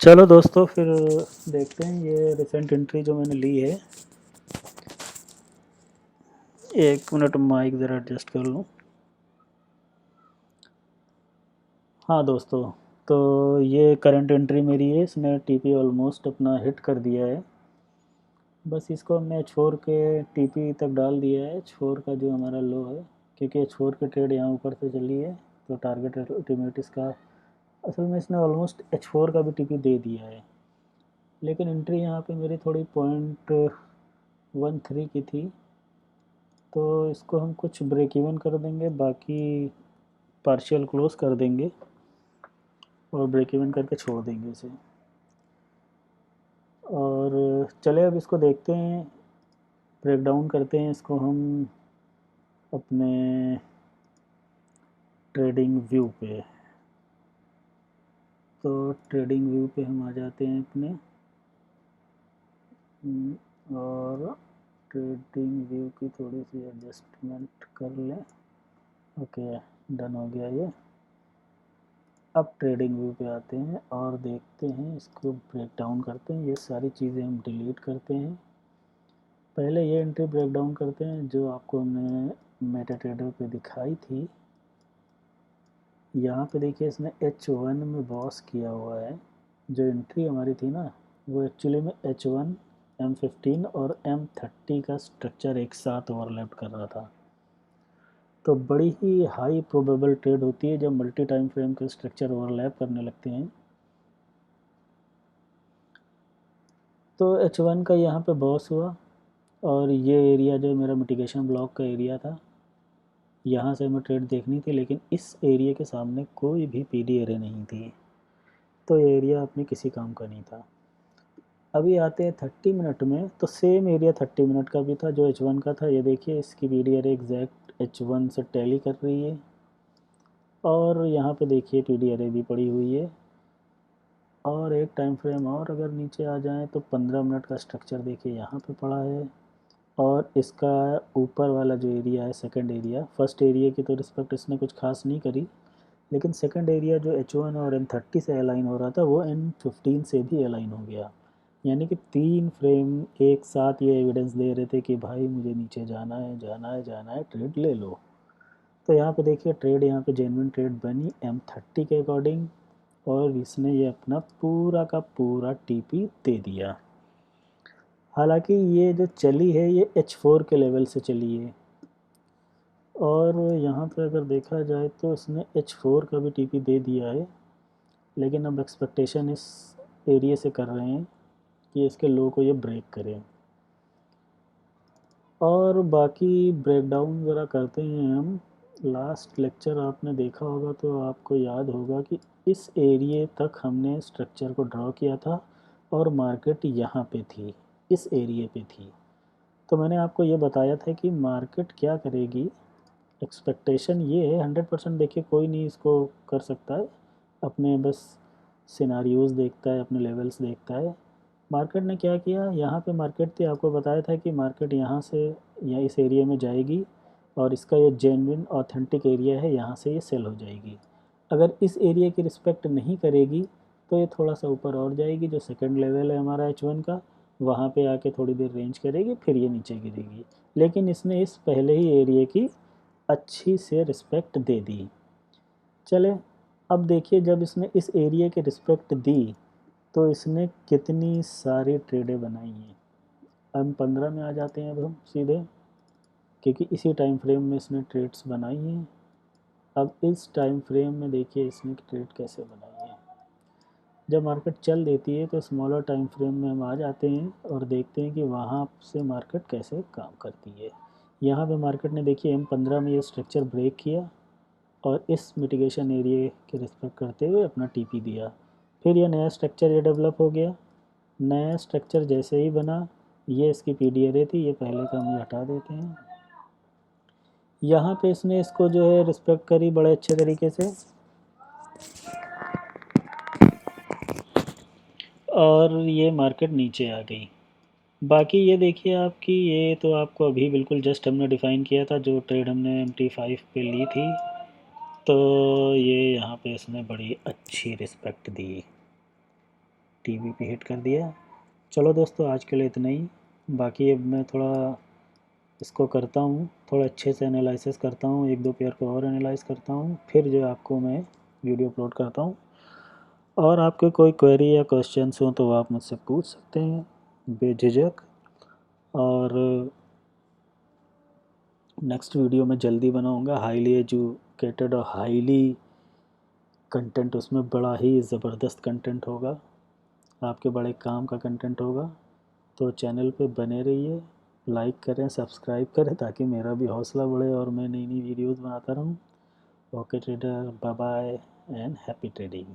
चलो दोस्तों फिर देखते हैं ये रिसेंट एंट्री जो मैंने ली है। एक मिनट माइक ज़रा एडजस्ट कर लूँ। हाँ दोस्तों, तो ये करंट एंट्री मेरी है। इसने टीपी ऑलमोस्ट अपना हिट कर दिया है। बस इसको हमने छोड़ के टीपी तक डाल दिया है, छोड़ का जो हमारा लो है, क्योंकि छोड़ के ट्रेड यहाँ ऊपर से चली है। तो टारगेट अल्टीमेट इसका असल में इसने ऑलमोस्ट H4 का भी टीपी दे दिया है। लेकिन एंट्री यहाँ पे मेरी थोड़ी 0.13 की थी, तो इसको हम कुछ ब्रेक इवन कर देंगे, बाकी पार्शियल क्लोज कर देंगे और ब्रेक इवन करके छोड़ देंगे इसे। और चले अब इसको देखते हैं, ब्रेक डाउन करते हैं इसको हम अपने ट्रेडिंग व्यू पे। तो ट्रेडिंग व्यू पे हम आ जाते हैं अपने, और ट्रेडिंग व्यू की थोड़ी सी एडजस्टमेंट कर लें। ओके, डन हो गया ये। अब ट्रेडिंग व्यू पे आते हैं और देखते हैं, इसको ब्रेक डाउन करते हैं। ये सारी चीज़ें हम डिलीट करते हैं। पहले ये एंट्री ब्रेक डाउन करते हैं जो आपको हमने मेटा ट्रेडर पे दिखाई थी। यहाँ पे देखिए इसने H1 में बॉस किया हुआ है। जो एंट्री हमारी थी ना, वो एक्चुअली में H1, M15 और M30 का स्ट्रक्चर एक साथ ओवरलैप कर रहा था। तो बड़ी ही हाई प्रोबेबल ट्रेड होती है जब मल्टी टाइम फ्रेम के स्ट्रक्चर ओवरलैप करने लगते हैं। तो H1 का यहाँ पे बॉस हुआ, और ये एरिया जो मेरा मिटिगेशन ब्लॉक का एरिया था, यहाँ से हमें ट्रेड देखनी थी, लेकिन इस एरिया के सामने कोई भी पीडी एरे नहीं थी, तो ये एरिया अपने किसी काम का नहीं था। अभी आते हैं 30 मिनट में, तो सेम एरिया 30 मिनट का भी था जो H1 का था। ये देखिए इसकी पीडी एरे एग्जैक्ट H1 से टैली कर रही है, और यहाँ पे देखिए पीडी एरे भी पड़ी हुई है। और एक टाइम फ्रेम और अगर नीचे आ जाएं तो 15 मिनट का स्ट्रक्चर देखिए यहाँ पे पड़ा है। और इसका ऊपर वाला जो एरिया है, सेकंड एरिया, फर्स्ट एरिया की तो रिस्पेक्ट इसने कुछ खास नहीं करी, लेकिन सेकंड एरिया जो H1 और M30 से अलाइन हो रहा था, वो M15 से भी अलाइन हो गया। यानी कि 3 फ्रेम एक साथ ये एविडेंस दे रहे थे कि भाई मुझे नीचे जाना है, जाना है, जाना है, ट्रेड ले लो। तो यहाँ पे देखिए ट्रेड, यहाँ पे जेन्युइन ट्रेड बनी M30 के अकॉर्डिंग, और इसने ये अपना पूरा का पूरा टीपी दे दिया। हालांकि ये जो चली है ये H4 के लेवल से चली है, और यहाँ पे अगर देखा जाए तो इसने H4 का भी टीपी दे दिया है। लेकिन अब एक्सपेक्टेशन इस एरिया से कर रहे हैं कि इसके लो को ये ब्रेक करें। और बाकी ब्रेकडाउन ज़रा करते हैं हम। लास्ट लेक्चर आपने देखा होगा तो आपको याद होगा कि इस एरिया तक हमने स्ट्रक्चर को ड्रॉ किया था, और मार्केट यहाँ पे थी, इस एरिया पे थी। तो मैंने आपको ये बताया था कि मार्केट क्या करेगी। एक्सपेक्टेशन ये है, 100% देखिए कोई नहीं इसको कर सकता है, अपने बस सिनारियोज़ देखता है, अपने लेवल्स देखता है। मार्केट ने क्या किया, यहाँ पे मार्केट थी, आपको बताया था कि मार्केट यहाँ से या इस एरिया में जाएगी, और इसका ये जेन्युइन ऑथेंटिक एरिया है, यहाँ से ये सेल हो जाएगी। अगर इस एरिया की रिस्पेक्ट नहीं करेगी तो ये थोड़ा सा ऊपर और जाएगी, जो सेकंड लेवल है हमारा H1 का, वहाँ पे आके थोड़ी देर रेंज करेगी, फिर ये नीचे गिरेगी। लेकिन इसने इस पहले ही एरिया की अच्छी से रिस्पेक्ट दे दी। चले अब देखिए, जब इसने इस एरिया की रिस्पेक्ट दी तो इसने कितनी सारी ट्रेडें बनाई हैं। हम 15 में आ जाते हैं अब हम सीधे, क्योंकि इसी टाइम फ्रेम में इसने ट्रेड्स बनाई हैं। अब इस टाइम फ्रेम में देखिए इसने ट्रेड कैसे बनाई है। जब मार्केट चल देती है तो स्मॉलर टाइम फ्रेम में हम आ जाते हैं और देखते हैं कि वहाँ से मार्केट कैसे काम करती है। यहाँ पे मार्केट ने देखिए M15 में ये स्ट्रक्चर ब्रेक किया, और इस मिटिगेशन एरिया के रिस्पेक्ट करते हुए अपना टीपी दिया। फिर ये नया स्ट्रक्चर ये डेवलप हो गया। नया स्ट्रक्चर जैसे ही बना, ये इसकी पीडी एरे थी, ये पहले का हम हटा देते हैं। यहाँ पे इसने इसको जो है रिस्पेक्ट करी बड़े अच्छे तरीके से, और ये मार्केट नीचे आ गई। बाकी ये देखिए आपकी, ये तो आपको अभी बिल्कुल जस्ट हमने डिफ़ाइन किया था जो ट्रेड हमने MT5 पे ली थी। तो ये यहाँ पे इसने बड़ी अच्छी रिस्पेक्ट दी। टीवी पे हिट कर दिया। चलो दोस्तों, आज के लिए इतना ही। बाकी अब मैं थोड़ा इसको करता हूँ, थोड़ा अच्छे से एनालिसिस करता हूँ, एक दो पेयर को और एनालाइज करता हूँ, फिर जो आपको मैं वीडियो अपलोड करता हूँ। और आपके कोई क्वेरी या क्वेश्चंस हो तो आप मुझसे पूछ सकते हैं बेझिझक। और नेक्स्ट वीडियो मैं जल्दी बनाऊँगा, हाईली एजुकेटेड और हाईली कंटेंट, उसमें बड़ा ही ज़बरदस्त कंटेंट होगा, आपके बड़े काम का कंटेंट होगा। तो चैनल पे बने रहिए, लाइक करें, सब्सक्राइब करें, ताकि मेरा भी हौसला बढ़े और मैं नई नई वीडियोज़ बनाता रहूँ। Okay trader, bye bye and happy trading.